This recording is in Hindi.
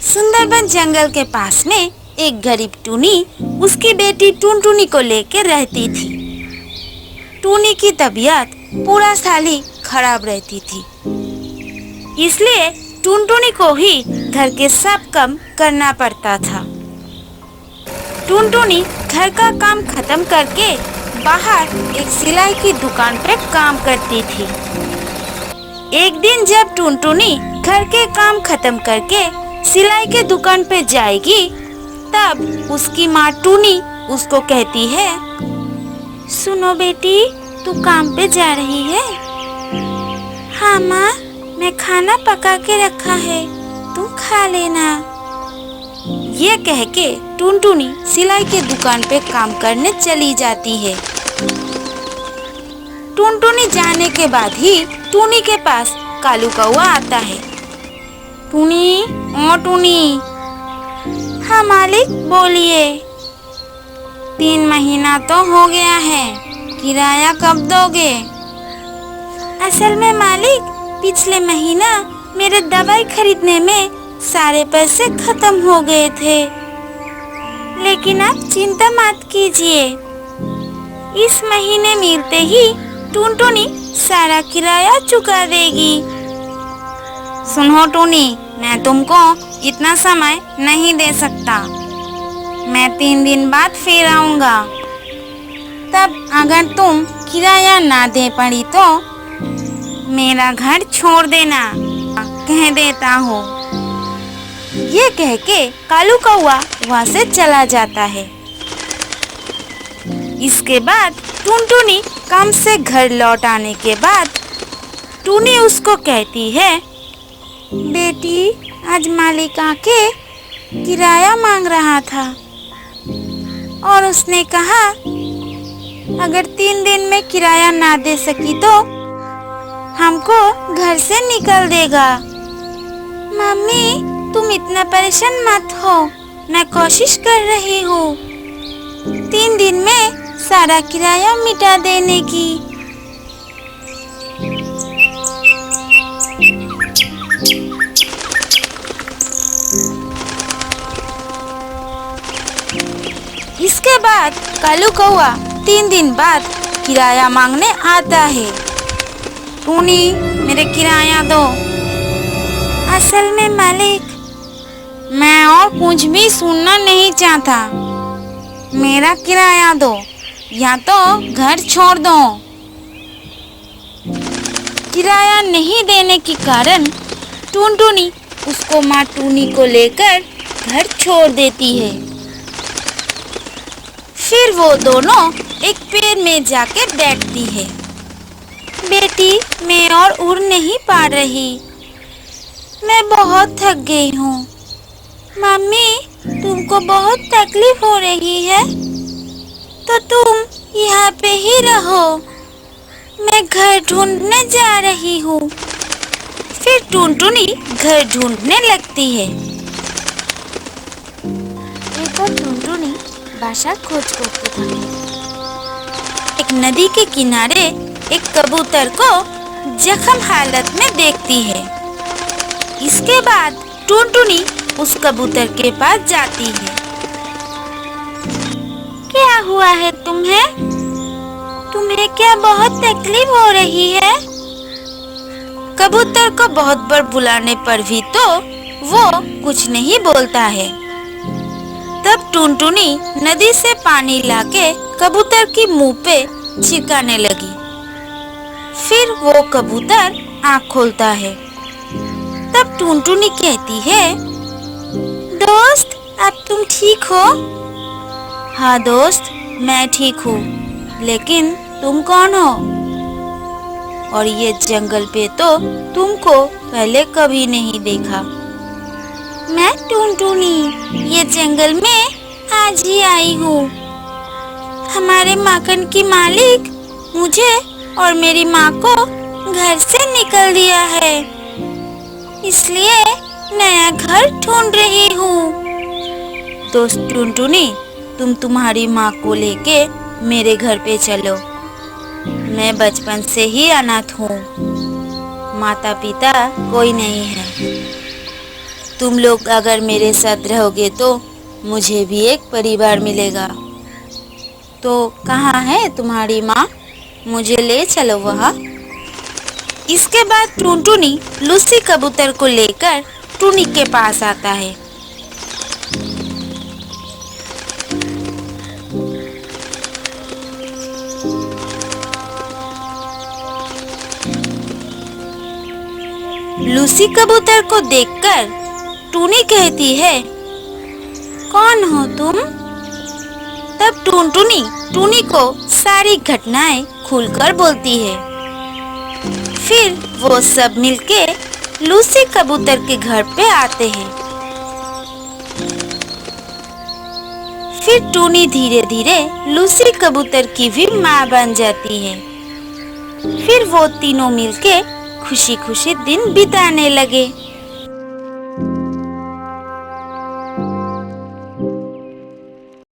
सुंदरबन जंगल के पास में एक गरीब टूनी उसकी बेटी टुनटुनी को लेकर रहती थी। टूनी की तबीयत पूरा साल ही खराब रहती थी, इसलिए टुनटुनी को ही घर के सब काम करना पड़ता था। टुनटुनी घर का काम खत्म करके बाहर एक सिलाई की दुकान पर काम करती थी। एक दिन जब टुनटुनी घर के काम खत्म करके सिलाई के दुकान पे जाएगी, तब उसकी माँ टूनी उसको कहती है, सुनो बेटी, तू काम पे जा रही है? हाँ माँ, मैं खाना पका के रखा है, तुम खा लेना। ये कह के टुनटुनी सिलाई के दुकान पे काम करने चली जाती है। टुनटुनी जाने के बाद ही टूनी के पास कालू कौआ आता है। टूनी, ओ टूनी। हाँ मालिक, बोलिए। 3 महीना तो हो गया है, किराया कब दोगे? असल में मालिक, पिछले महीना मेरे दवाई खरीदने में सारे पैसे खत्म हो गए थे, लेकिन आप चिंता मत कीजिए, इस महीने मिलते ही टुनटुनी सारा किराया चुका देगी। सुनो टूनी, मैं तुमको इतना समय नहीं दे सकता, मैं 3 दिन बाद फिर आऊँगा। तब अगर तुम किराया ना दे पड़ी तो मेरा घर छोड़ देना, कह देता हूँ। ये कह के कालू कौआ वहाँ से चला जाता है। इसके बाद टुनटुनी काम से घर लौट आने के बाद टूनी उसको कहती है, बेटी, आज मालिक आके किराया मांग रहा था और उसने कहा अगर 3 दिन में किराया ना दे सकी तो हमको घर से निकल देगा। मम्मी, तुम इतना परेशान मत हो, मैं कोशिश कर रही हूँ 3 दिन में सारा किराया मिटा देने की। इसके बाद कालू कौआ 3 दिन बाद किराया मांगने आता है। टूनी, मेरे किराया दो। असल में मालिक, मैं और कुछ भी सुनना नहीं चाहता, मेरा किराया दो या तो घर छोड़ दो। किराया नहीं देने के कारण टुनटुनी उसको माँ टूनी को लेकर घर छोड़ देती है। फिर वो दोनों एक पेड़ में जाके बैठती है। बेटी, मैं और उड़ नहीं पा रही, मैं बहुत थक गई हूँ। मम्मी, तुमको बहुत तकलीफ हो रही है तो तुम यहाँ पे ही रहो, मैं घर ढूंढने जा रही हूँ। फिर टुनटुनी घर ढूंढने लगती है। एक बार टुनटुनी बासा खोज करते था। एक नदी के किनारे एक कबूतर को जख्म हालत में देखती है। इसके बाद टुनटुनी उस कबूतर के पास जाती है। क्या हुआ है तुम्हें? तुम्हें क्या बहुत तकलीफ हो रही है? कबूतर को बहुत बार बुलाने पर भी तो वो कुछ नहीं बोलता है। तब टुनटुनी नदी से पानी लाके कबूतर की मुंह पे छिड़काने लगी। फिर वो कबूतर आँख खोलता है। तब टुनटुनी कहती है, दोस्त, अब तुम ठीक हो? हाँ दोस्त, मैं ठीक हूँ, लेकिन तुम कौन हो? और ये जंगल पे तो तुमको पहले कभी नहीं देखा। मैं टुनटुनी, ये जंगल में आज ही आई हूँ। हमारे माखन की मालिक मुझे और मेरी माँ को घर से निकल दिया है, इसलिए नया घर ढूंढ रही हूँ। दोस्त टुनटुनी, तुम तुम्हारी माँ को लेके मेरे घर पे चलो, मैं बचपन से ही अनाथ हूँ, माता पिता कोई नहीं है। तुम लोग अगर मेरे साथ रहोगे तो मुझे भी एक परिवार मिलेगा। तो कहाँ है तुम्हारी माँ? मुझे ले चलो वहाँ। इसके बाद टुनटुनी लूसी कबूतर को लेकर टुनी के पास आता है। लूसी कबूतर को देखकर टुनी कहती है, कौन हो तुम? तब टुनटुनी टुनी को सारी घटनाएं खुलकर बोलती है। फिर वो सब मिलके लूसी कबूतर के घर पे आते हैं। फिर टुनी धीरे धीरे लूसी कबूतर की भी माँ बन जाती है। फिर वो तीनों मिलके खुशी खुशी दिन बिताने लगे।